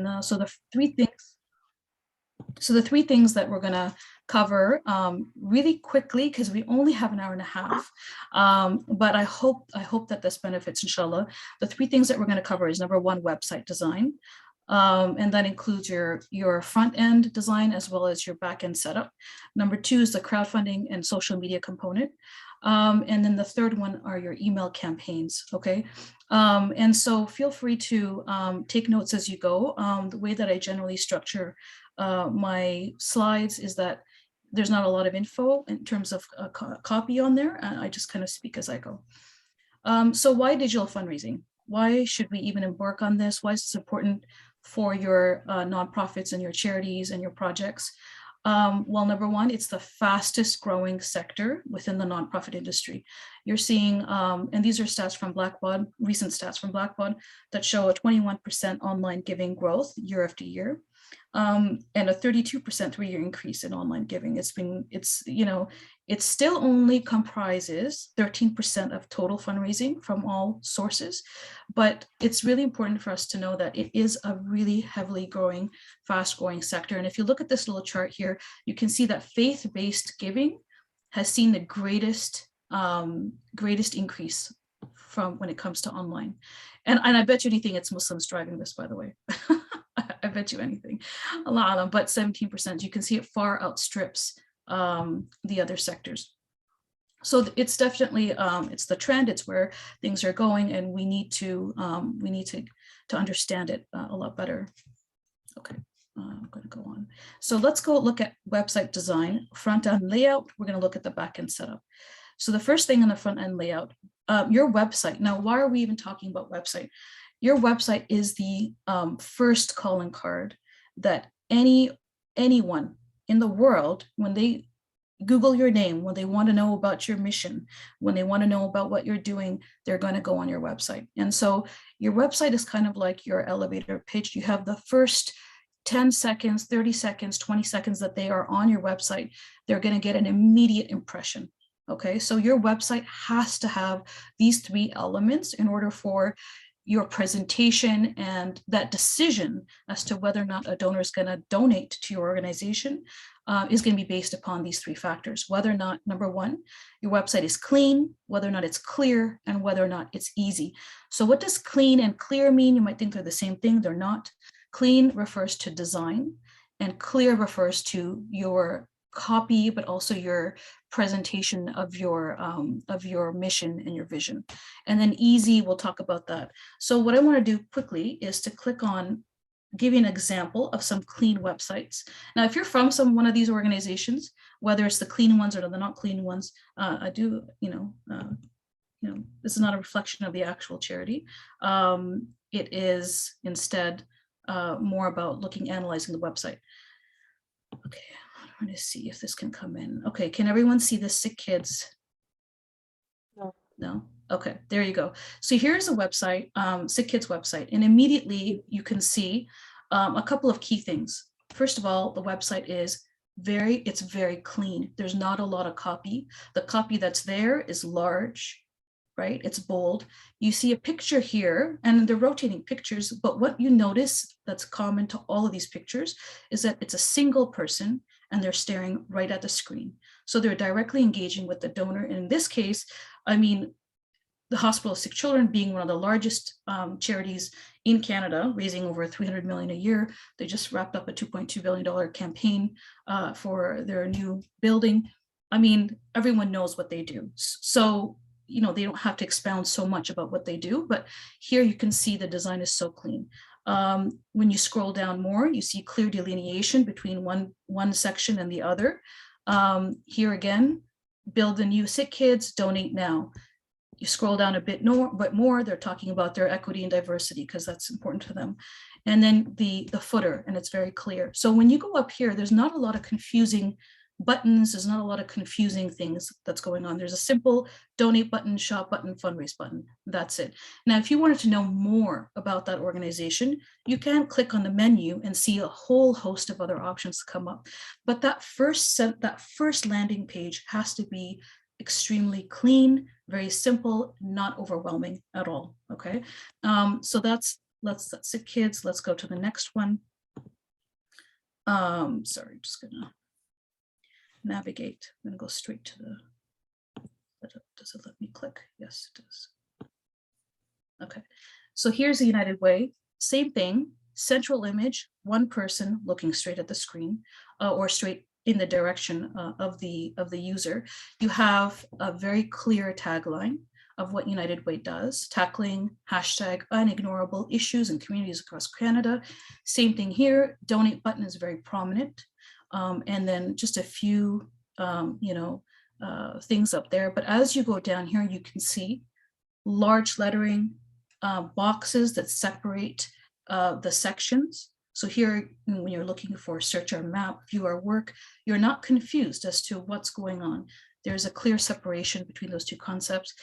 And so the three things that we're going to cover really quickly, because we only have an hour and a half, but I hope that this benefits, inshallah. The three things that we're going to cover is, number one, website design, and that includes your front end design as well as your back end setup. Number two is the crowdfunding and social media component. And then the third one are your email campaigns, okay? And so feel free to take notes as you go. The way that I generally structure my slides is that there's not a lot of info in terms of copy on there. I just kind of speak as I go. So why digital fundraising? Why should we even embark on this? Why is this important for your nonprofits and your charities and your projects? Well, number one, it's the fastest growing sector within the nonprofit industry. You're seeing, and these are stats from Blackbaud, recent stats from Blackbaud, that show a 21% online giving growth year after year, and a 32% 3-year increase in online giving. It still only comprises 13% of total fundraising from all sources, but it's really important for us to know that it is a really heavily growing, fast growing sector. And if you look at this little chart here, you can see that faith-based giving has seen the greatest increase from when it comes to online. And I bet you anything it's Muslims driving this, by the way. I bet you anything, a lot of them, but 17%, you can see it far outstrips the other sectors. So it's definitely, it's the trend, it's where things are going, and we need to understand it a lot better. Okay, I'm going to go on. So let's go look at website design, front end layout. We're going to look at the back end setup. So the first thing in the front end layout, your website. Now, why are we even talking about website? Your website is the first calling card that anyone in the world, when they Google your name, when they want to know about your mission, when they want to know about what you're doing, they're going to go on your website. And so your website is kind of like your elevator pitch. You have the first 10 seconds, 30 seconds, 20 seconds that they are on your website. They're going to get an immediate impression. Okay, so your website has to have these three elements in order for your presentation and that decision as to whether or not a donor is going to donate to your organization is going to be based upon these three factors. Whether or not, number one, your website is clean, whether or not it's clear, and whether or not it's easy. So what does clean and clear mean? You might think they're the same thing. They're not. Clean refers to design, and clear refers to your copy, but also your presentation of your mission and your vision. And then easy, we'll talk about that. So what I want to do quickly is to click on, give you an example of some clean websites. Now, if you're from one of these organizations, whether it's the clean ones or the not clean ones, I do, this is not a reflection of the actual charity. It is instead more about analyzing the website. Okay. I'm going to see if this can come in. Okay, can everyone see the Sick Kids? No? Okay, there you go. So here's a website, Sick Kids website, and immediately you can see a couple of key things. First of all, the website is it's very clean. There's not a lot of copy. The copy that's there is large, right? It's bold. You see a picture here, and they're rotating pictures, but what you notice that's common to all of these pictures is that it's a single person and they're staring right at the screen. So they're directly engaging with the donor. And in this case, I mean, the Hospital of Sick Children being one of the largest charities in Canada, raising over $300 million a year. They just wrapped up a $2.2 billion campaign for their new building. I mean, everyone knows what they do. So, they don't have to expound so much about what they do, but here you can see the design is so clean. When you scroll down more, you see clear delineation between one section and the other. Here again, build the new Sick Kids, donate now. You scroll down a bit more, they're talking about their equity and diversity because that's important to them. And then the footer, and it's very clear. So when you go up here, there's not a lot of confusing buttons, there's not a lot of confusing things that's going on. There's a simple donate button, shop button, fundraise button. That's it. Now, if you wanted to know more about that organization, you can click on the menu and see a whole host of other options come up. But that first landing page has to be extremely clean, very simple, not overwhelming at all. Okay, so that's that's it, kids. Let's go to the next one. Sorry, just gonna navigate. I'm gonna go straight to the, does it let me click? Yes, it does. Okay, so here's the United Way. Same thing, central image, one person looking straight at the screen or straight in the direction of the user. You have a very clear tagline of what United Way does, tackling hashtag unignorable issues in communities across Canada. Same thing here, donate button is very prominent. And then just a few, things up there. But as you go down here, you can see large lettering, boxes that separate the sections. So here, when you're looking for search our map, view our work, you're not confused as to what's going on. There's a clear separation between those two concepts.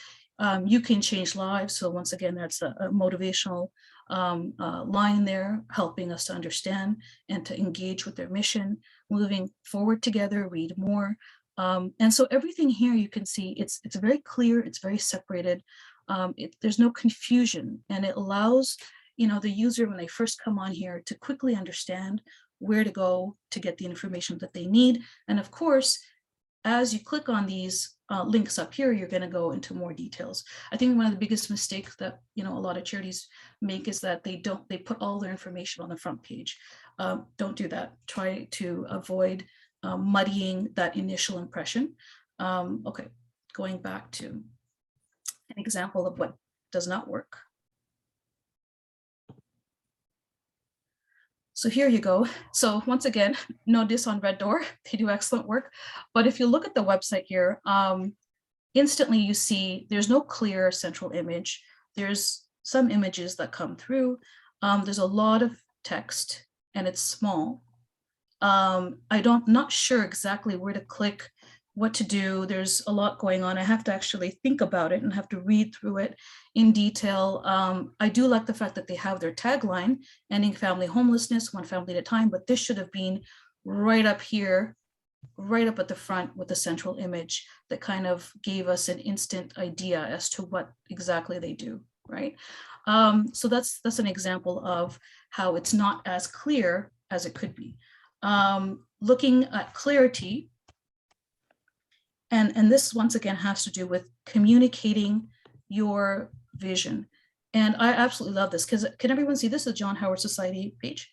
You can change lives. So once again, that's a motivational line there, helping us to understand and to engage with their mission, moving forward together, read more. And so everything here you can see, it's very clear, it's very separated. There's no confusion, and it allows the user, when they first come on here, to quickly understand where to go to get the information that they need. And of course, as you click on these links up here, you're going to go into more details. I think one of the biggest mistakes that a lot of charities make is that they put all their information on the front page. Don't do that. Try to avoid muddying that initial impression. Okay, going back to an example of what does not work. So here you go. So once again, no diss on Red Door, they do excellent work. But if you look at the website here, instantly you see there's no clear central image. There's some images that come through. There's a lot of text and it's small. Not sure exactly where to click, what to do. There's a lot going on. I have to actually think about it and have to read through it in detail. I do like the fact that they have their tagline, ending family homelessness, one family at a time, but this should have been right up here, right up at the front with the central image that kind of gave us an instant idea as to what exactly they do, right? So that's an example of how it's not as clear as it could be. Looking at clarity, and this once again has to do with communicating your vision. And I absolutely love this because can everyone see this? The John Howard Society page?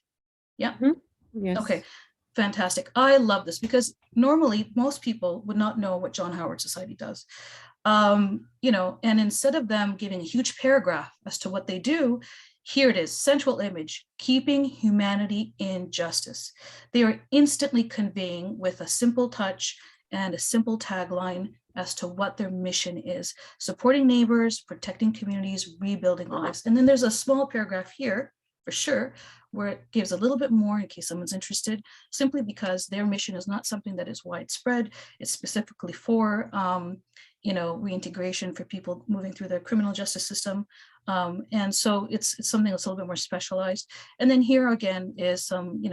Yeah. Mm-hmm. Yes. Okay. Fantastic. I love this because normally most people would not know what John Howard Society does. And instead of them giving a huge paragraph as to what they do, here it is, central image, keeping humanity in justice. They are instantly conveying with a simple touch and a simple tagline as to what their mission is: supporting neighbors, protecting communities, rebuilding lives. And then there's a small paragraph here for sure, where it gives a little bit more in case someone's interested, simply because their mission is not something that is widespread. It's specifically for reintegration for people moving through the criminal justice system. And so it's something that's a little bit more specialized. And then here again is some,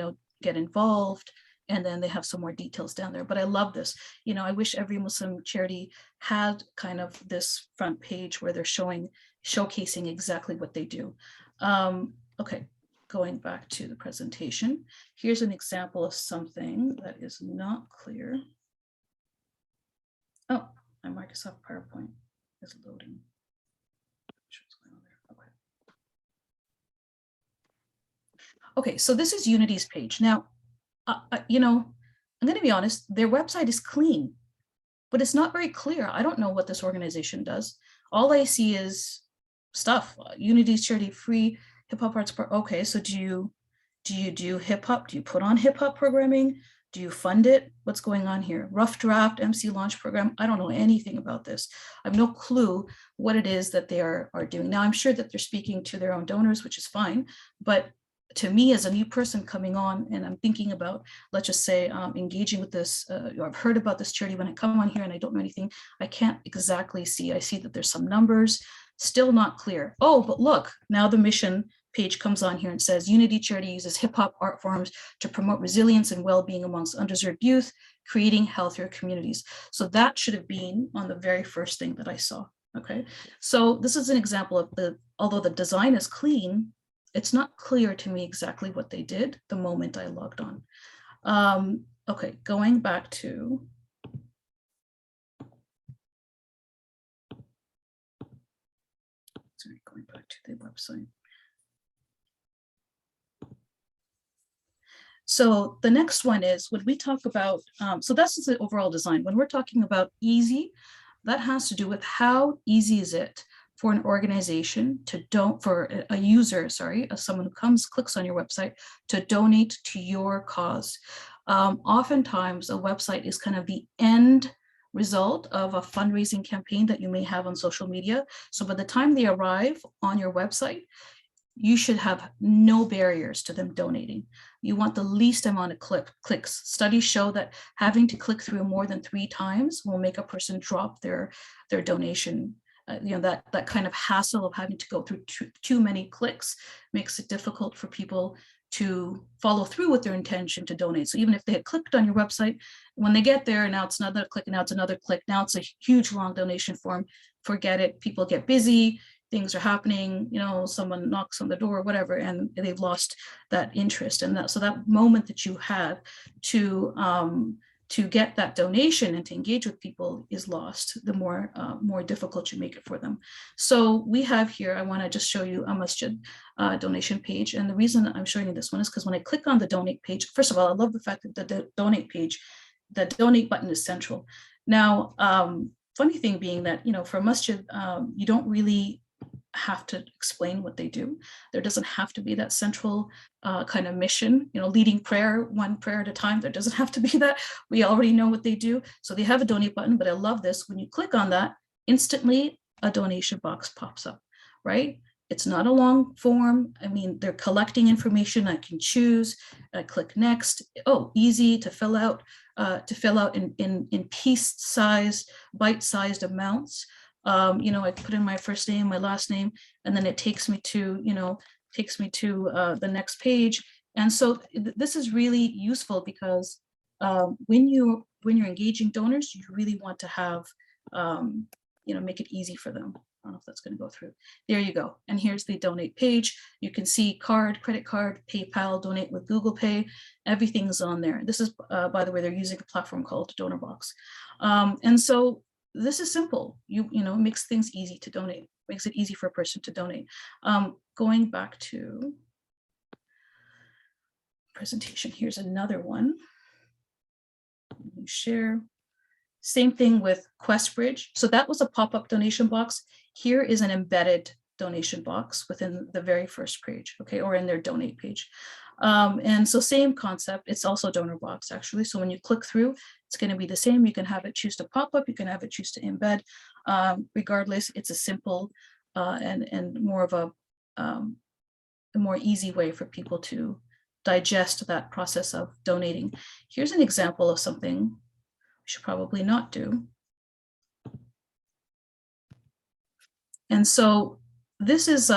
get involved, and then they have some more details down there. But I love this. I wish every Muslim charity had kind of this front page where they're showcasing exactly what they do. Okay, going back to the presentation. Here's an example of something that is not clear. Oh, my Microsoft PowerPoint is loading. Okay, so this is Unity's page. Now, I'm going to be honest, their website is clean, but it's not very clear. I don't know what this organization does. All I see is stuff. Unity's charity free hip hop arts. Okay, so do you do hip hop? Do you put on hip hop programming? Do you fund it? What's going on here? Rough draft, MC launch program. I don't know anything about this. I have no clue what it is that they are doing. Now, I'm sure that they're speaking to their own donors, which is fine. But to me, as a new person coming on, and I'm thinking about, let's just say, engaging with this, I've heard about this charity. When I come on here and I don't know anything, I can't exactly see. I see that there's some numbers, still not clear. Oh, but look, now the mission page comes on here and says Unity Charity uses hip hop art forms to promote resilience and well-being amongst underserved youth, creating healthier communities. So that should have been on the very first thing that I saw. Okay, so this is an example of although the design is clean, it's not clear to me exactly what they did the moment I logged on. Okay, going back to, sorry, going back to the website. So the next one is when we talk about, so that's the overall design. When we're talking about easy, that has to do with how easy is it for an organization to for a user, sorry, someone who clicks on your website to donate to your cause. Oftentimes a website is kind of the end result of a fundraising campaign that you may have on social media. So by the time they arrive on your website, you should have no barriers to them donating. You want the least amount of clicks. Studies show that having to click through more than 3 times will make a person drop their donation. That kind of hassle of having to go through too many clicks makes it difficult for people to follow through with their intention to donate. So even if they had clicked on your website, when they get there, now it's another click, now it's another click, now it's a huge long donation form. Forget it. People get busy. Things are happening, someone knocks on the door or whatever, and they've lost that interest. And so that moment that you had to get that donation and to engage with people is lost, the more difficult you make it for them. So we have here, I want to just show you a Masjid donation page. And the reason I'm showing you this one is because when I click on the donate page, first of all, I love the fact that the donate page, the donate button is central. Now, funny thing being that, for Masjid, you don't really have to explain what they do. There doesn't have to be that central kind of mission, leading prayer, one prayer at a time. There doesn't have to be that. We already know what they do. So they have a donate button, but I love this. When you click on that, instantly a donation box pops up, right? It's not a long form. I mean, they're collecting information. I can choose. I click next. Oh, easy to fill out in piece-sized, bite-sized amounts. I put in my first name, my last name, and then it takes me to, the next page. And so this is really useful because when you're engaging donors, you really want to have, make it easy for them. I don't know if that's going to go through. There you go. And here's the donate page. You can see card, credit card, PayPal, donate with Google Pay. Everything's on there. This is, by the way, they're using a platform called DonorBox. And so this is simple. It makes things easy to donate, makes it easy for a person to donate. Going back to presentation, here's another one. Share. Same thing with QuestBridge. So that was a pop-up donation box. Here is an embedded donation box within the very first page, okay, or in their donate page. And so same concept, it's also DonorBox actually. So when you click through, it's going to be the same. You can have it choose to pop up, you can have it choose to embed. Regardless, it's a simple and more of a more easy way for people to digest that process of donating. Here's an example of something we should probably not do. And so this is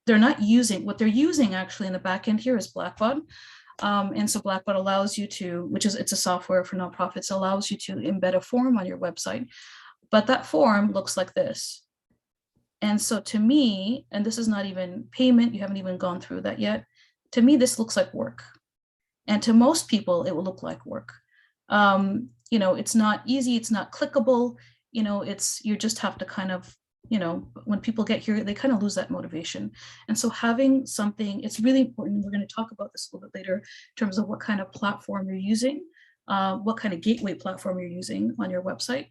they're not using, what they're using actually in the back end here is Blackbaud. And so Blackbaud allows you to, it's a software for nonprofits, allows you to embed a form on your website, but that form looks like this. And so to me, and this is not even payment, you haven't even gone through that yet. To me, this looks like work. And to most people, it will look like work. It's not easy, it's not clickable, you just have to kind of, when people get here, they kind of lose that motivation. And so having something, it's really important. We're going to talk about this a little bit later in terms of what kind of platform you're using, what kind of gateway platform you're using on your website.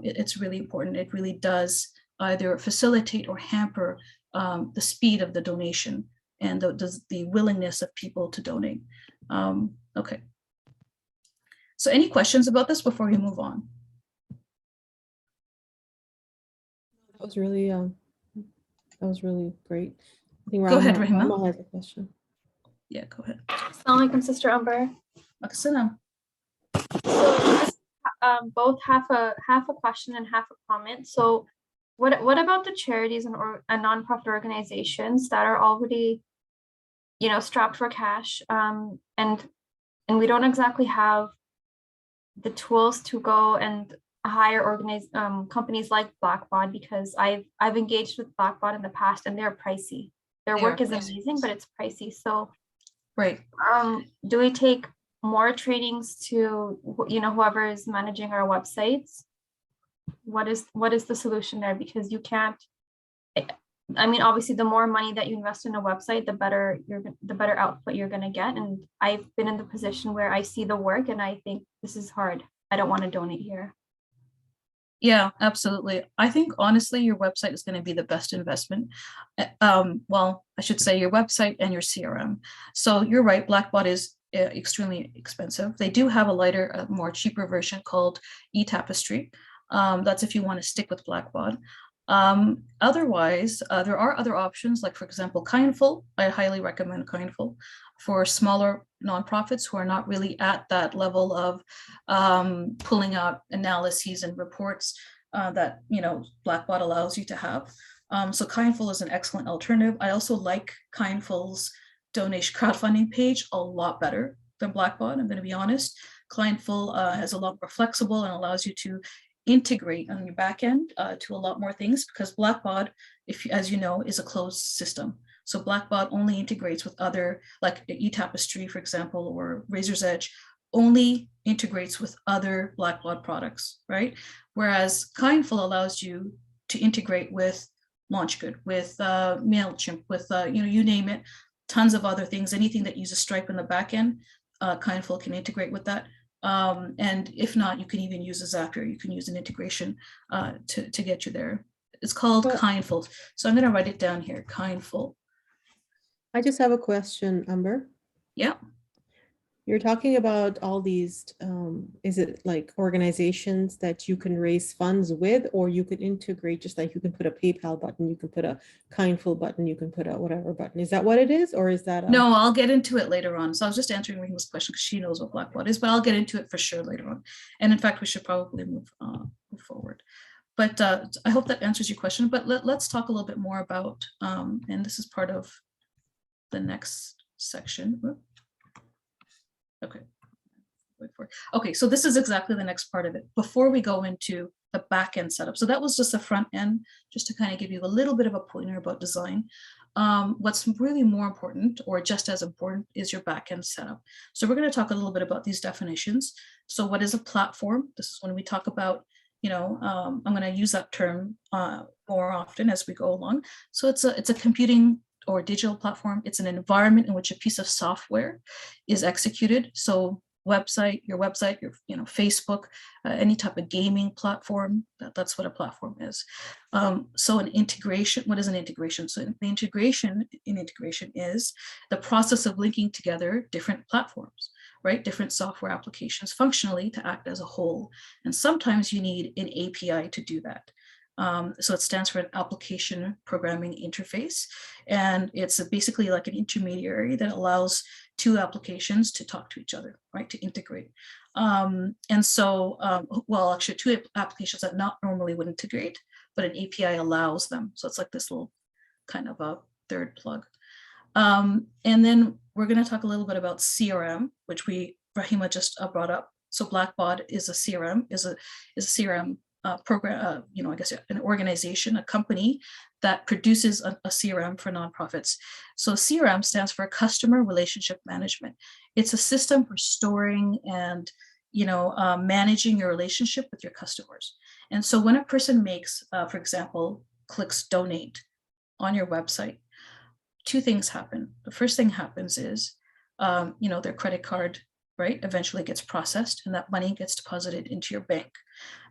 It's really important. It really does either facilitate or hamper the speed of the donation and the willingness of people to donate. Okay. So any questions about this before we move on? That was really great. I think go ahead, Rahima. Rama has a question. Yeah, go ahead. Assalamu alaikum, Sister Amber. Assalam. So both half a question and half a comment. So what about the charities and nonprofit organizations that are already, strapped for cash, and we don't exactly have the tools to go and hire organized companies like Blackbaud, because I've engaged with Blackbaud in the past and they're pricey. Their They are work is pricey. amazing, but it's pricey. So Right. do we take more trainings to, whoever is managing our websites? What is the solution there? Because you can't, I mean, obviously the more money that you invest in a website, the better output you're going to get. And I've been in the position where I see the work and I think this is hard. I don't want to donate here. Yeah, absolutely. I think honestly, your website is going to be the best investment. Well, I should say your website and your CRM. So you're right, Blackbaud is extremely expensive. They do have a lighter, more cheaper version called eTapestry. That's if you want to stick with Blackbaud. Otherwise, there are other options, like for example, Kindful. I highly recommend Kindful for smaller nonprofits who are not really at that level of pulling out analyses and reports that Blackbaud allows you to have. So Kindful is an excellent alternative. I also like Kindful's donation crowdfunding page a lot better than Blackbaud. I'm going to be honest. Kindful has a lot more flexible and allows you to integrate on your back end to a lot more things, because Blackbaud, as you know, is a closed system. So Blackbaud only integrates with other, like eTapestry, for example, or Razor's Edge, only integrates with other Blackbaud products, right? Whereas Kindful allows you to integrate with LaunchGood, with MailChimp, with you name it, tons of other things. Anything that uses Stripe in the back end, Kindful can integrate with that. And if not, you can even use a Zapier. You can use an integration to get you there. It's called Kindful. So I'm going to write it down here, Kindful. I just have a question, Amber. Yeah. You're talking about all these, is it like organizations that you can raise funds with, or you can integrate, just like you can put a PayPal button, you can put a Kindful button, you can put a whatever button. Is that what it is? Or is that? No, I'll get into it later on. So I was just answering Rhima's question because she knows what Blackbaud is, but I'll get into it for sure later on. And in fact, we should probably move forward. But I hope that answers your question. But let's talk a little bit more about, and this is part of the next section. Okay. Okay, so this is exactly the next part of it before we go into the back end setup. So that was just the front end, just to kind of give you a little bit of a pointer about design. What's really more important, or just as important, is your back end setup. So we're going to talk a little bit about these definitions. So what is a platform? This is when we talk about, I'm going to use that term more often as we go along. So it's a computing or digital platform. It's an environment in which a piece of software is executed. So your website, your Facebook, any type of gaming platform, that's what a platform is. So an integration, what is an integration? So the integration is the process of linking together different platforms, right? Different software applications functionally to act as a whole. And sometimes you need an API to do that. So it stands for an application programming interface. And it's basically like an intermediary that allows two applications to talk to each other, right, to integrate. And so, well, actually two applications that not normally would integrate, but an API allows them. So it's like this little kind of a third plug. And then we're going to talk a little bit about CRM, which Rahima just brought up. So Blackbaud is a CRM, is a CRM program, I guess an organization, a company that produces a CRM for nonprofits. So CRM stands for Customer Relationship Management. It's a system for storing and managing your relationship with your customers. And so when a person makes, for example, clicks donate on your website, two things happen. The first thing happens is, their credit card, right, eventually gets processed and that money gets deposited into your bank.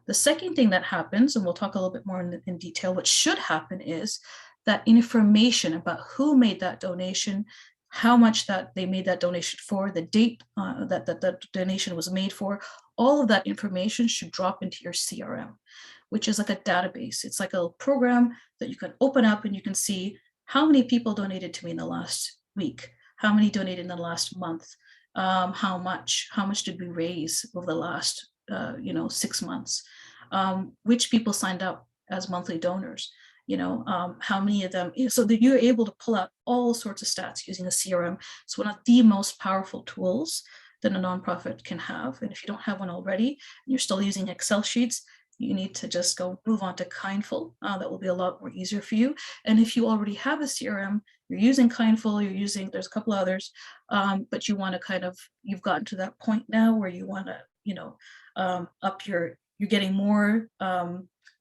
The second thing that happens, and we'll talk a little bit more in detail, what should happen is that information about who made that donation, how much that they made that donation for, the date that the donation was made for, all of that information should drop into your CRM, which is like a database. It's like a program that you can open up and you can see how many people donated to me in the last week, how many donated in the last month, how much did we raise over the last 6 months, which people signed up as monthly donors, how many of them, so that you're able to pull out all sorts of stats using a CRM. It's one of the most powerful tools that a nonprofit can have. And if you don't have one already, and you're still using Excel sheets, you need to just go move on to Kindful. That will be a lot more easier for you. And if you already have a CRM, you're using Kindful, there's a couple others, but you want to kind of, you've gotten to that point now where you want to, you're getting more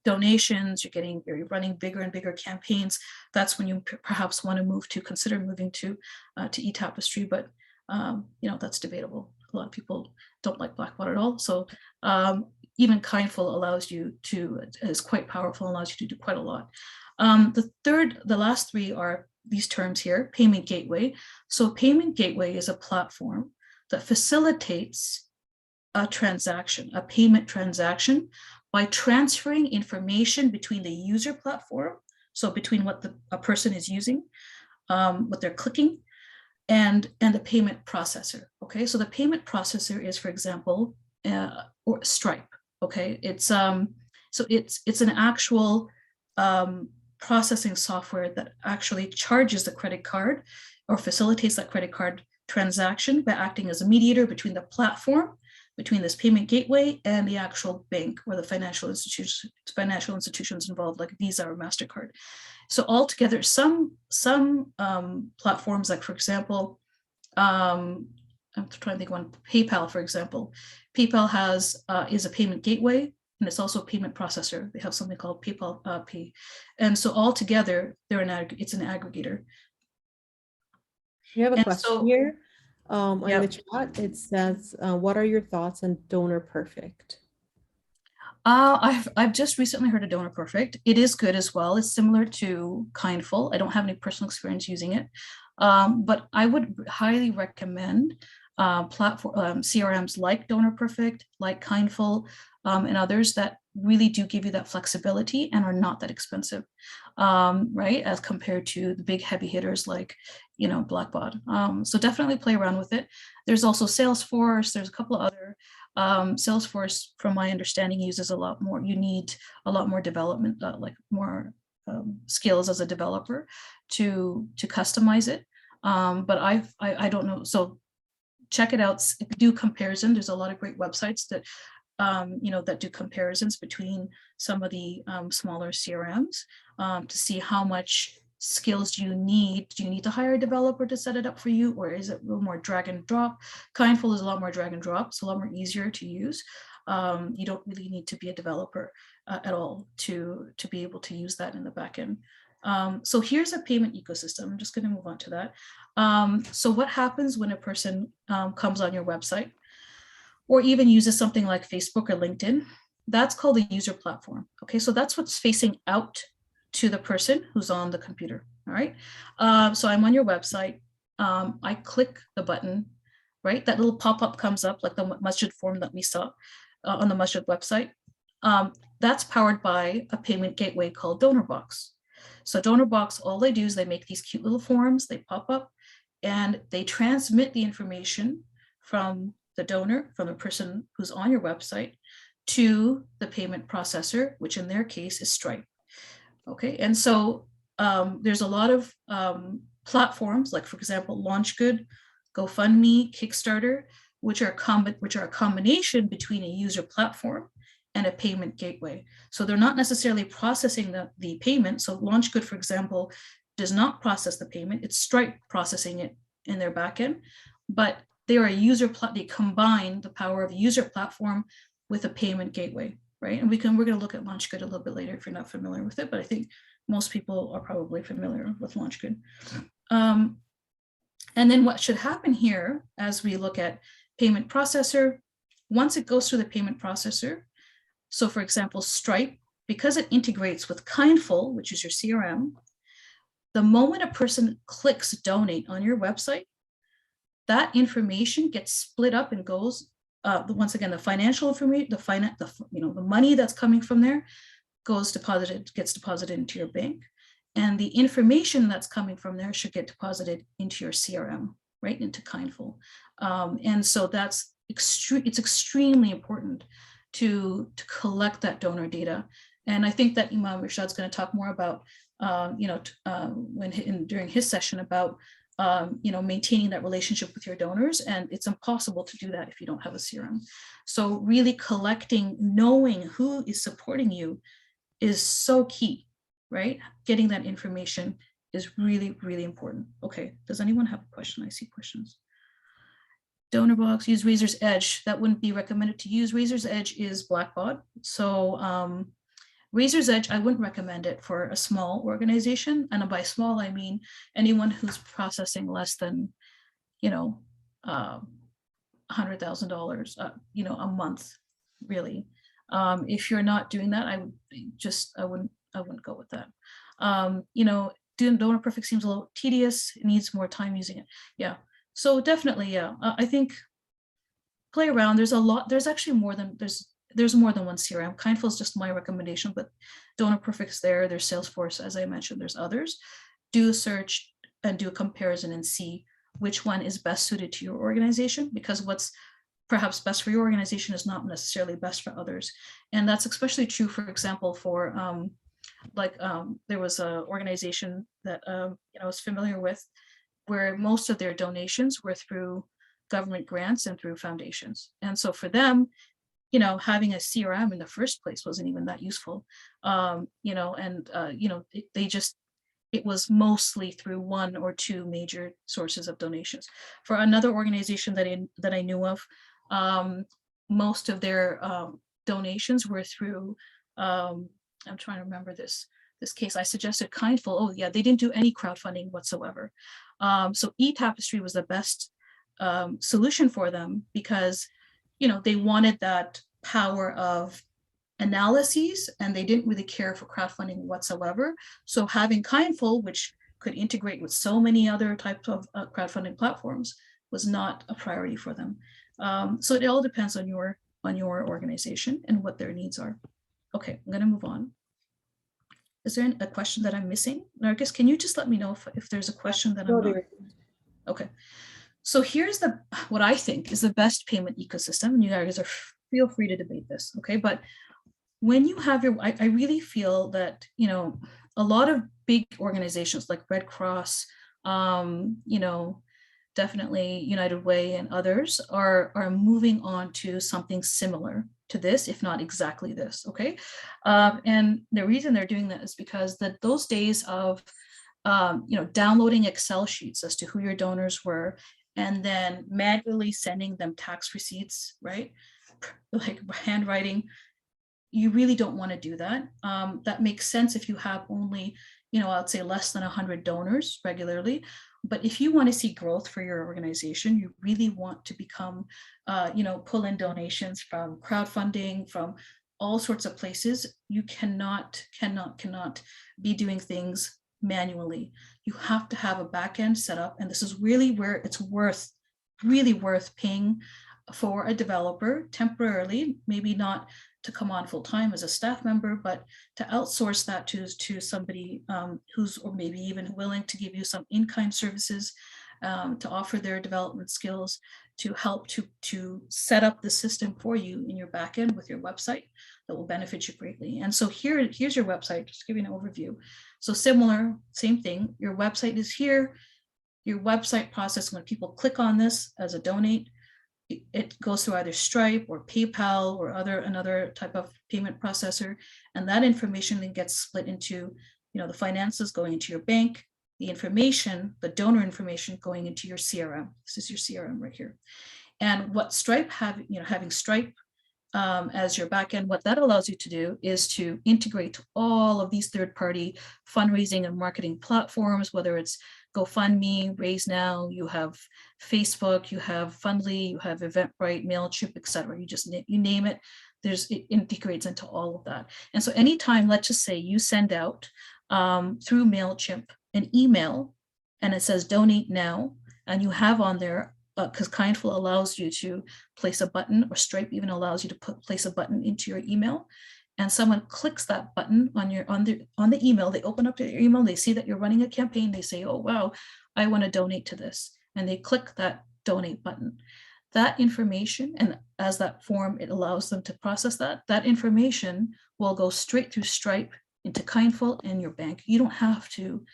donations, you're running bigger and bigger campaigns. That's when you perhaps want to consider moving to eTapestry, but that's debatable. A lot of people don't like Blackbaud at all. So even Kindful is quite powerful, allows you to do quite a lot. The last three are these terms here: payment gateway. So payment gateway is a platform that facilitates a payment transaction, by transferring information between the user platform, so between what a person is using, what they're clicking, and the payment processor. Okay, so the payment processor is, for example, or Stripe. Okay, it's an actual processing software that actually charges the credit card or facilitates that credit card transaction by acting as a mediator between the platform, between this payment gateway, and the actual bank or the financial institutions involved, like Visa or MasterCard. So altogether, some platforms, like for example, I'm trying to think one, PayPal, for example. PayPal is a payment gateway, and it's also a payment processor. They have something called PayPal Pay, and so altogether, it's an aggregator. We have a question here on Yep. the chat. It says, "What are your thoughts on Donor Perfect?" I've just recently heard of Donor Perfect. It is good as well. It's similar to Kindful. I don't have any personal experience using it, but I would highly recommend CRMs like Donor Perfect, like Kindful, and others that really do give you that flexibility and are not that expensive, right? As compared to the big heavy hitters like, Blackbaud. So definitely play around with it. There's also Salesforce. There's a couple of other. Salesforce, from my understanding, uses a lot more. You need a lot more development, like more skills as a developer to customize it. But I don't know. So check it out. Do comparison. There's a lot of great websites that that do comparisons between some of the smaller CRMs to see how much skills do you need. Do you need to hire a developer to set it up for you, or is it a little more drag and drop? Kindful is a lot more drag and drop. It's a lot more easier to use. You don't really need to be a developer at all to be able to use that in the back end. So here's a payment ecosystem. I'm just going to move on to that. So what happens when a person comes on your website, or even uses something like Facebook or LinkedIn? That's called a user platform. Okay, so that's what's facing out to the person who's on the computer. All right, so I'm on your website. I click the button, right? That little pop-up comes up like the Masjid form that we saw on the Masjid website. That's powered by a payment gateway called DonorBox. So DonorBox, all they do is they make these cute little forms, they pop up, and they transmit the information from the donor, from the person who's on your website, to the payment processor, which in their case is Stripe. Okay, and so there's a lot of platforms, like for example, LaunchGood, GoFundMe, Kickstarter, which are a combination between a user platform and a payment gateway. So they're not necessarily processing the payment. So LaunchGood, for example, does not process the payment. It's Stripe processing it in their backend, but they are they combine the power of a user platform with a payment gateway, right? And we're going to look at LaunchGood a little bit later if you're not familiar with it, but I think most people are probably familiar with LaunchGood. And then what should happen here as we look at payment processor, once it goes through the payment processor, so for example, Stripe, because it integrates with Kindful, which is your CRM, the moment a person clicks donate on your website, that information gets split up and goes, once again, the financial information, the money that's coming from there gets deposited into your bank. And the information that's coming from there should get deposited into your CRM, right, into Kindful. And so it's extremely important to collect that donor data. And I think that Imam Rashad's going to talk more about, during his session about maintaining that relationship with your donors, and it's impossible to do that if you don't have a CRM. So really collecting, knowing who is supporting you is so key, right? Getting that information is really, really important. Okay, does anyone have a question? I see questions. Donor box, use Razor's Edge. That wouldn't be recommended to use. Razor's Edge is Blackbaud. So Razor's Edge, I wouldn't recommend it for a small organization. And by small, I mean anyone who's processing less than, $100,000, a month, really. If you're not doing that, I wouldn't go with that. Doing Donor Perfect seems a little tedious. It needs more time using it. Yeah. So definitely, yeah. I think play around. There's a lot. There's actually more than there's more than one CRM. Kindful is just my recommendation, but Donor Perfect's there. There's Salesforce, as I mentioned. There's others. Do a search and do a comparison and see which one is best suited to your organization, because what's perhaps best for your organization is not necessarily best for others. And that's especially true, for example, for there was an organization that I was familiar with, where most of their donations were through government grants and through foundations. And so for them, having a CRM in the first place wasn't even that useful. It was mostly through one or two major sources of donations. For another organization that I knew of, most of their donations were through, I'm trying to remember this case. I suggested Kindful. Oh yeah, they didn't do any crowdfunding whatsoever. So eTapestry was the best solution for them, because they wanted that power of analyses, and they didn't really care for crowdfunding whatsoever. So having Kindful, which could integrate with so many other types of crowdfunding platforms, was not a priority for them. So it all depends on your organization and what their needs are. Okay, I'm going to move on. Is there a question that I'm missing? Nargis, can you just let me know if there's a question that I'm not? Okay. So here's what I think is the best payment ecosystem, and you guys feel free to debate this, okay? But when you have I really feel that, a lot of big organizations like Red Cross, definitely United Way and others are moving on to something similar to this, if not exactly this, okay? And the reason they're doing that is because those days of, downloading Excel sheets as to who your donors were, and then manually sending them tax receipts, right? Like handwriting, you really don't want to do that. That makes sense if you have only, I'd say less than 100 donors regularly. But if you want to see growth for your organization, you really want to become, pull in donations from crowdfunding, from all sorts of places. You cannot be doing things manually. You have to have a back end set up. And this is really where it's really worth paying for a developer temporarily, maybe not to come on full time as a staff member, but to outsource that to somebody who's, or maybe even willing to give you some in-kind services, to offer their development skills, to help to set up the system for you in your backend with your website that will benefit you greatly. And so here's your website, just give you an overview. So similar, same thing, your website is here. Your website process, when people click on this as a donate, it goes through either Stripe or PayPal or another type of payment processor, and that information then gets split into, the finances going into your bank, the information, the donor information going into your CRM. This is your CRM right here. And what Stripe having Stripe as your backend, what that allows you to do is to integrate to all of these third-party fundraising and marketing platforms, whether it's GoFundMe, Raise Now, you have Facebook, you have Fundly, you have Eventbrite, MailChimp, etc. You name it, it integrates into all of that. And so anytime, let's just say you send out through MailChimp an email and it says donate now, and you have on there, because Kindful allows you to place a button, or Stripe even allows you to place a button into your email, and someone clicks that button on the email, they open up your email, they see that you're running a campaign, they say, oh wow, I want to donate to this, and they click that donate button. That information, and as that form, it allows them to process that information will go straight through Stripe into Kindful and your bank. You don't have to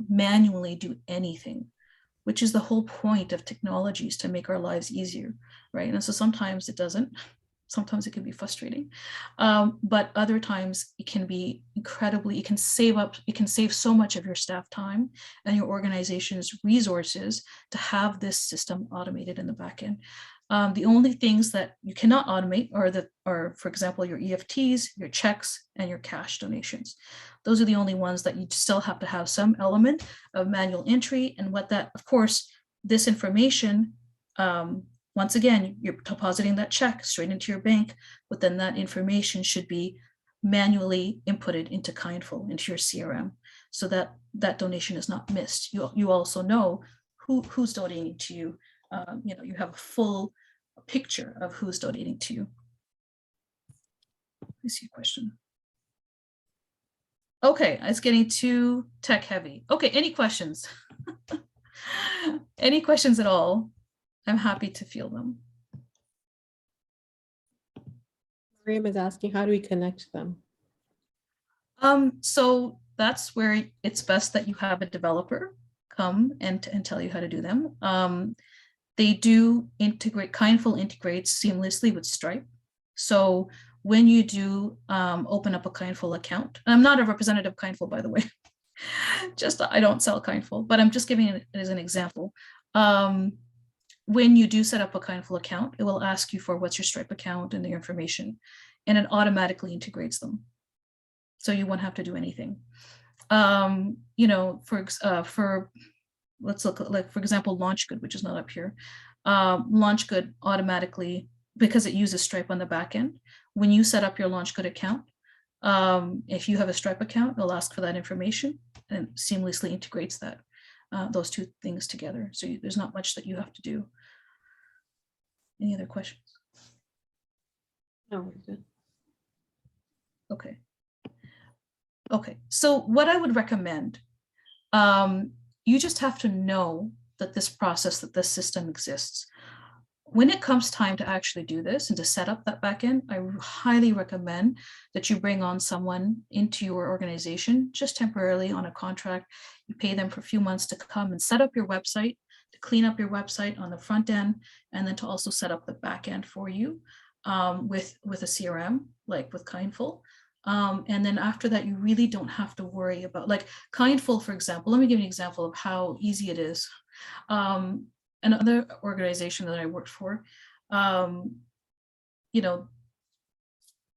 manually do anything. which is the whole point of technologies, to make our lives easier, right? And so sometimes it doesn't. Sometimes it can be frustrating, but other times it can be incredibly, it can save so much of your staff time and your organization's resources to have this system automated in the back end. The only things that you cannot automate are, for example, your EFTs, your checks, and your cash donations. Those are the only ones that you still have to have some element of manual entry. And what that, of course, this information, once again, you're depositing that check straight into your bank, but then that information should be manually inputted into Kindful, into your CRM, so that that donation is not missed. You also know who's donating to you. You have a full picture of who's donating to you. Let me see a question. Okay, it's getting too tech heavy. Okay, any questions? Any questions at all? I'm happy to field them. Miriam is asking, how do we connect them? So that's where it's best that you have a developer come and tell you how to do them. They do integrate, Kindful integrates seamlessly with Stripe. So when you do open up a Kindful account, and I'm not a representative of Kindful, by the way, I don't sell Kindful, but I'm just giving it as an example. When you do set up a Kindful account, it will ask you for what's your Stripe account and the information, and it automatically integrates them. So you won't have to do anything. For let's look at, like, for example, LaunchGood, which is not up here. LaunchGood automatically, because it uses Stripe on the back end, when you set up your LaunchGood account, if you have a Stripe account, it'll ask for that information and seamlessly integrates that, those two things together. So there's not much that you have to do. Any other questions? No, we're good. Okay. Okay, so what I would recommend, you just have to know that this process, that this system exists. When it comes time to actually do this and to set up that backend, I highly recommend that you bring on someone into your organization just temporarily on a contract. You pay them for a few months to come and set up your website, to clean up your website on the front end, and then to also set up the backend for you with a CRM, like with Kindful. And then after that, you really don't have to worry about, like Kindful, for example. Let me give you an example of how easy it is. Another organization that I worked for,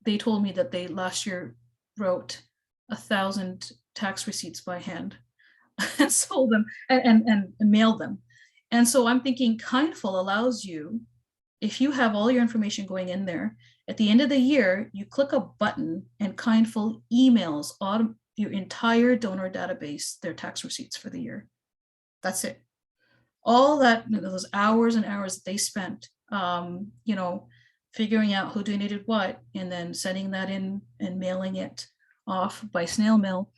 they told me that they last year wrote 1,000 tax receipts by hand and sold them and mailed them. And so I'm thinking Kindful allows you, if you have all your information going in there, at the end of the year, you click a button and Kindful emails your entire donor database their tax receipts for the year. That's it. All that, those hours and hours that they spent, figuring out who donated what, and then sending that in and mailing it off by snail mail,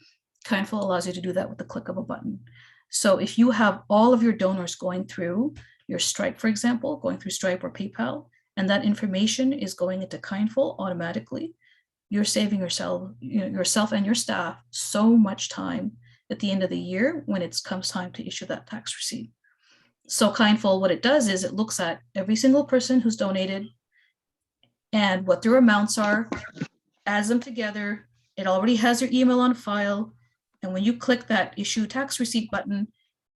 Kindful allows you to do that with the click of a button. So if you have all of your donors going through your Stripe, for example, going through Stripe or PayPal, and that information is going into Kindful automatically, you're saving yourself and your staff so much time at the end of the year when it comes time to issue that tax receipt. So Kindful, what it does is it looks at every single person who's donated and what their amounts are, adds them together. It already has your email on file. And when you click that issue tax receipt button,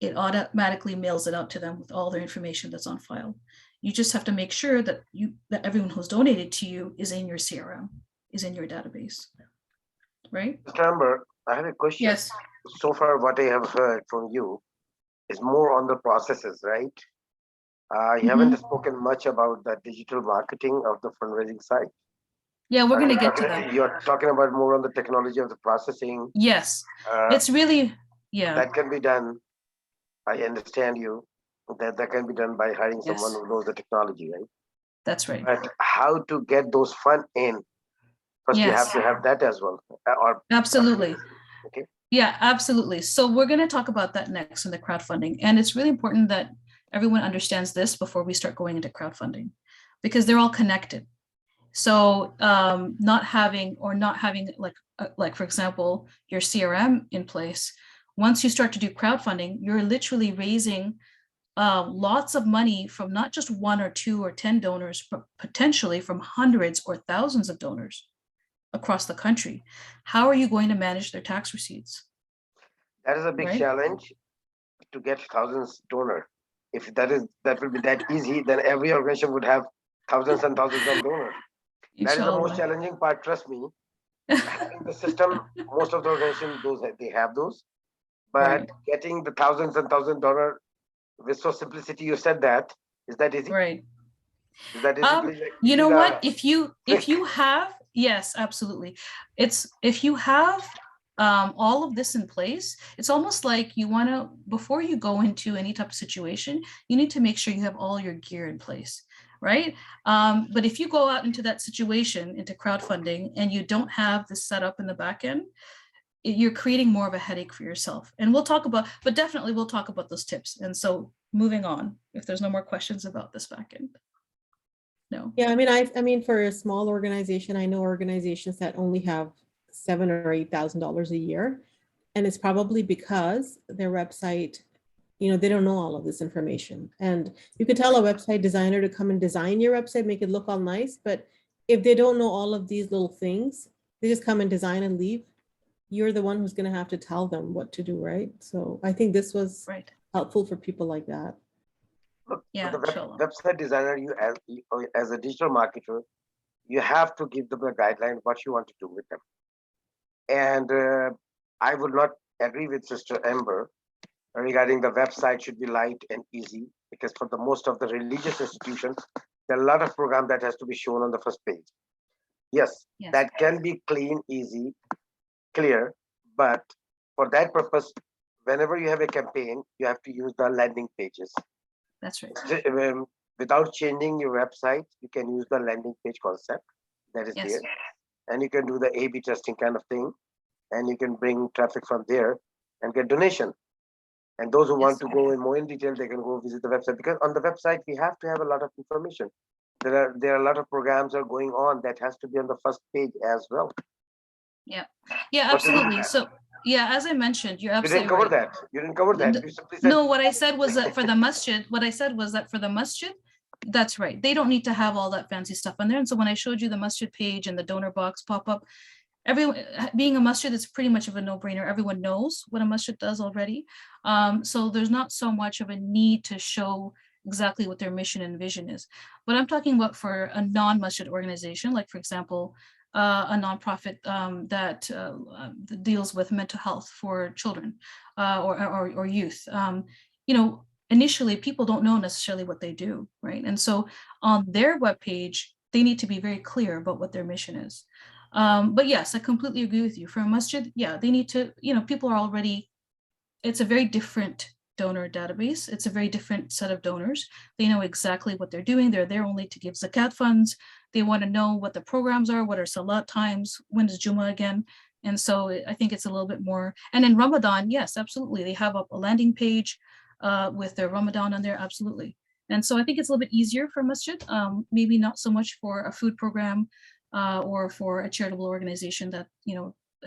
it automatically mails it out to them with all their information that's on file. You just have to make sure that everyone who's donated to you is in your CRM, is in your database, right? Amber, I have a question. Yes. So far, what I have heard from you is more on the processes, right? You haven't spoken much about the digital marketing of the fundraising side. Yeah, we're going to get to that. You're talking about more on the technology of the processing. Yes, it's really, yeah. That can be done. I understand you. That can be done by hiring someone who knows the technology, right? That's right. But how to get those funds in? First, you have to have that as well. Absolutely. Okay. Yeah, absolutely. So we're going to talk about that next in the crowdfunding. And it's really important that everyone understands this before we start going into crowdfunding, because they're all connected. So not having like, for example, your CRM in place, once you start to do crowdfunding, you're literally raising lots of money from not just 1 or 2 or 10 donors, but potentially from hundreds or thousands of donors across the country. How are you going to manage their tax receipts? That is a big Right. challenge to get thousands donor. If that will be that easy, then every organization would have thousands and thousands of donors. That is the most Inshallah. challenging part, trust me. Having the system, most of the organizations, they have those, but Right. getting the thousands and thousands donor with so simplicity, you said that, is that easy? Right. Is that easy? Please, You know please, what? If you have, yes, absolutely. If you have all of this in place, it's almost like you want to, before you go into any type of situation, you need to make sure you have all your gear in place, right? But if you go out into that situation, into crowdfunding, and you don't have this set up in the back end, you're creating more of a headache for yourself. And we'll talk about, but definitely we'll talk about those tips. And so moving on, if there's no more questions about this back end. No. Yeah, I mean, for a small organization, I know organizations that only have $7,000 or $8,000 a year, and it's probably because their website, they don't know all of this information. And you could tell a website designer to come and design your website, make it look all nice, but if they don't know all of these little things, they just come and design and leave. You're the one who's going to have to tell them what to do, right? So I think this was Right. helpful for people like that. look, Yeah, for the inshallah. website designer, as a digital marketer, you have to give them a guideline what you want to do with them. And I would not agree with Sister Amber regarding the website should be light and easy, because for the most of the religious institutions, there are a lot of program that has to be shown on the first page. Yes, Yes. that can be clean, easy, clear, but for that purpose, whenever you have a campaign, you have to use the landing pages. That's right. Without changing your website, you can use the landing page concept that is Yes. there, and you can do the A/B testing kind of thing, and you can bring traffic from there and get donation. And those who want to go in more in detail, they can go visit the website, because on the website we have to have a lot of information. There are a lot of programs are going on that has to be on the first page as well. Yeah, absolutely. So yeah, as I mentioned, you're absolutely You didn't cover right. that. You didn't cover that. You simply said, No, what I said was that for the masjid, that's right. They don't need to have all that fancy stuff on there. And so when I showed you the masjid page and the donor box pop up, everyone, being a masjid is pretty much of a no-brainer. Everyone knows what a masjid does already. So there's not so much of a need to show exactly what their mission and vision is. But I'm talking about for a non-masjid organization, like for example, a nonprofit that deals with mental health for children or youth. Initially people don't know necessarily what they do, right? And so on their webpage, they need to be very clear about what their mission is. But yes, I completely agree with you. For a masjid, yeah, they need to, people are already, it's a very different donor database. It's a very different set of donors. They know exactly what they're doing. They're there only to give zakat funds. They want to know what the programs are, what are salat times, when is Jummah again. And so I think it's a little bit more, and in Ramadan, yes, absolutely. They have a landing page with their Ramadan on there, absolutely. And so I think it's a little bit easier for masjid, maybe not so much for a food program or for a charitable organization that,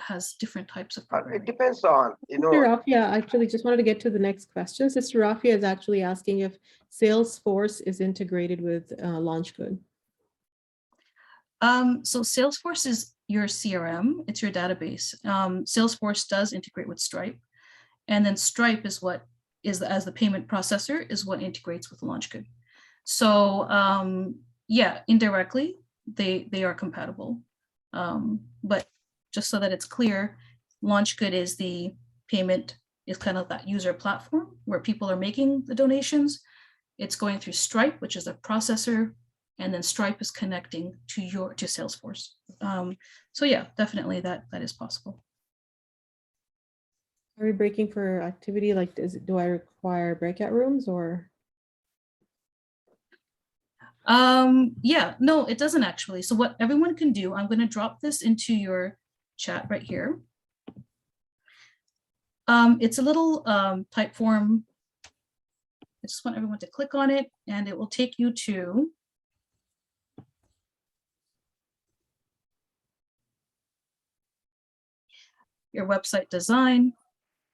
has different types of programming. it depends on, Sister Rafia, actually just wanted to get to the next question. Sister Rafia is actually asking if Salesforce is integrated with LaunchGood. So Salesforce is your CRM, it's your database. Salesforce does integrate with Stripe, and then Stripe is what is as the payment processor is what integrates with LaunchGood. So yeah, indirectly they are compatible, but just so that it's clear, LaunchGood is the payment, is kind of that user platform where people are making the donations. It's going through Stripe, which is a processor, and then Stripe is connecting to Salesforce. So yeah, definitely that is possible. Are we breaking for activity? Like, do I require breakout rooms or? Yeah, no, it doesn't actually. So what everyone can do, I'm going to drop this into your chat right here. It's a little type form. I just want everyone to click on it and it will take you to your website design.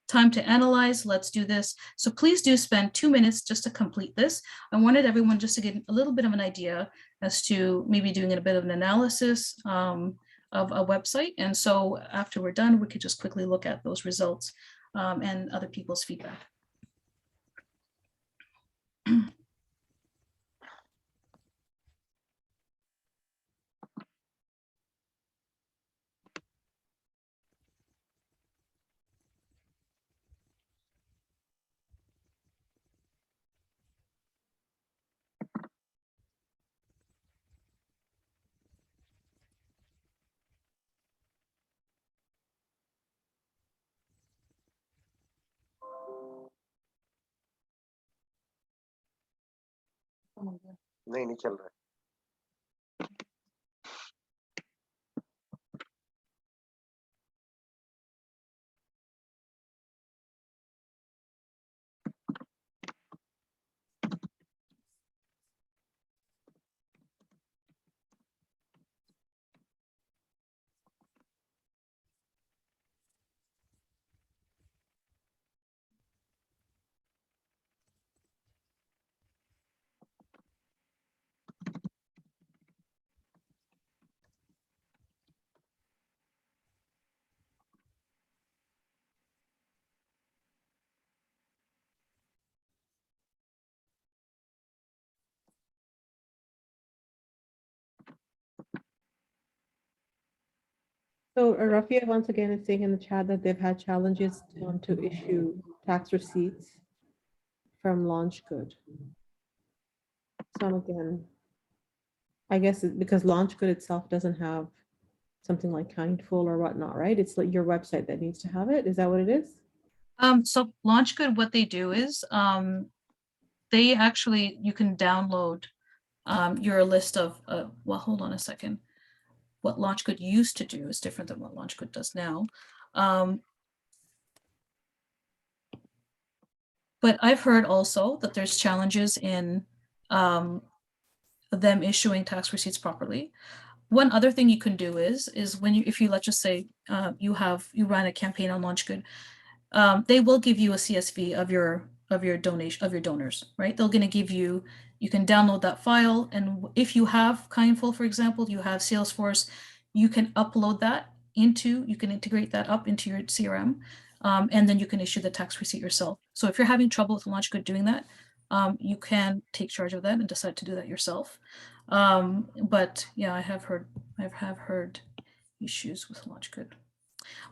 time to analyze, let's do this. So please do spend 2 minutes just to complete this. I wanted everyone just to get a little bit of an idea as to maybe doing a bit of an analysis of a website. And so after we're done, we could just quickly look at those results and other people's feedback. नहीं चल रहा है. So Rafia once again is saying in the chat that they've had challenges to issue tax receipts from LaunchGood. So again, I guess it's because LaunchGood itself doesn't have something like Kindful or whatnot, right? It's like your website that needs to have it. Is that what it is? So LaunchGood, what they do is they actually, you can download your list of, well, hold on a second. What LaunchGood used to do is different than what LaunchGood does now. But I've heard also that there's challenges in them issuing tax receipts properly. One other thing you can do is when if you, let's just say you run a campaign on LaunchGood, they will give you a CSV of your donors, right? They're going to give you, you can download that file, and if you have Kindful, for example, you have Salesforce, you can upload that into, you can integrate that up into your CRM, and then you can issue the tax receipt yourself. So if you're having trouble with LaunchGood doing that, you can take charge of that and decide to do that yourself. But yeah, I have heard issues with LaunchGood.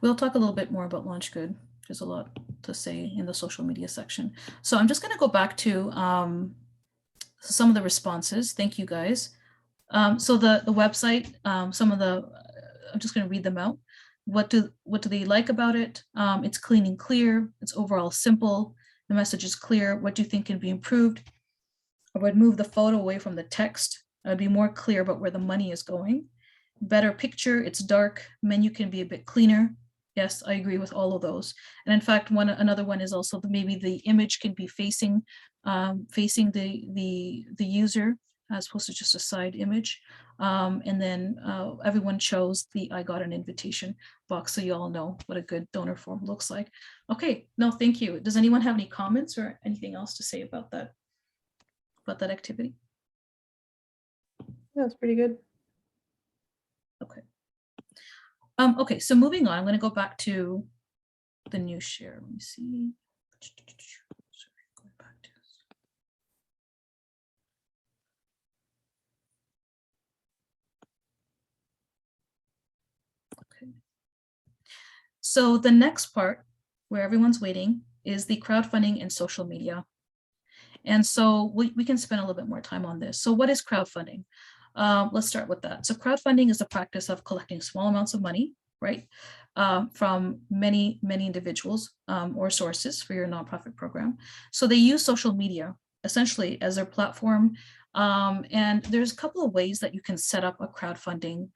We'll talk a little bit more about LaunchGood. There's a lot to say in the social media section. So I'm just going to go back to some of the responses. Thank you guys. So the website, I'm just going to read them out. What do they like about it? It's clean and clear. It's overall simple. The message is clear. What do you think can be improved? I would move the photo away from the text. I'd be more clear about where the money is going. Better picture. It's dark. Menu can be a bit cleaner. Yes, I agree with all of those. And in fact, another one is also maybe the image can be facing the user as opposed to just a side image. And then everyone chose the I got an invitation box, so you all know what a good donor form looks like. Okay, no, thank you. Does anyone have any comments or anything else to say about that activity? Yeah, that's pretty good. Okay. Okay, so moving on, I'm going to go back to the new share. Let me see. Sorry, going back to this. Okay. So the next part, where everyone's waiting, is the crowdfunding and social media. And so we can spend a little bit more time on this. So what is crowdfunding? Let's start with that. So crowdfunding is the practice of collecting small amounts of money, right, from many individuals or sources for your nonprofit program. So they use social media essentially as their platform. And there's a couple of ways that you can set up a crowdfunding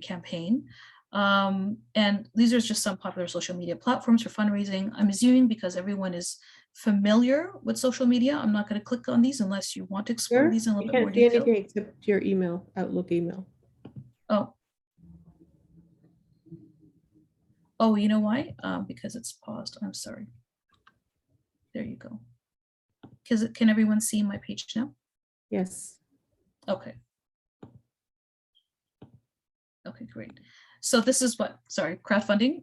campaign. And these are just some popular social media platforms for fundraising. I'm assuming because everyone is familiar with social media, I'm not going to click on these unless you want to explore these in a little bit more You can't see detail. anything except your email, Outlook email. Oh. Oh, you know why? Because it's paused. I'm sorry. There you go. Because can everyone see my page now? Yes. Okay. Okay, great. So this is what, sorry, crowdfunding.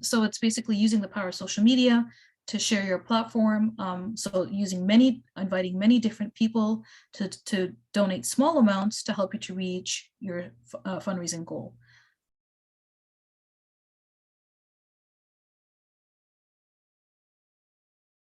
So it's basically using the power of social media to share your platform. So inviting many different people to donate small amounts to help you to reach your fundraising goal.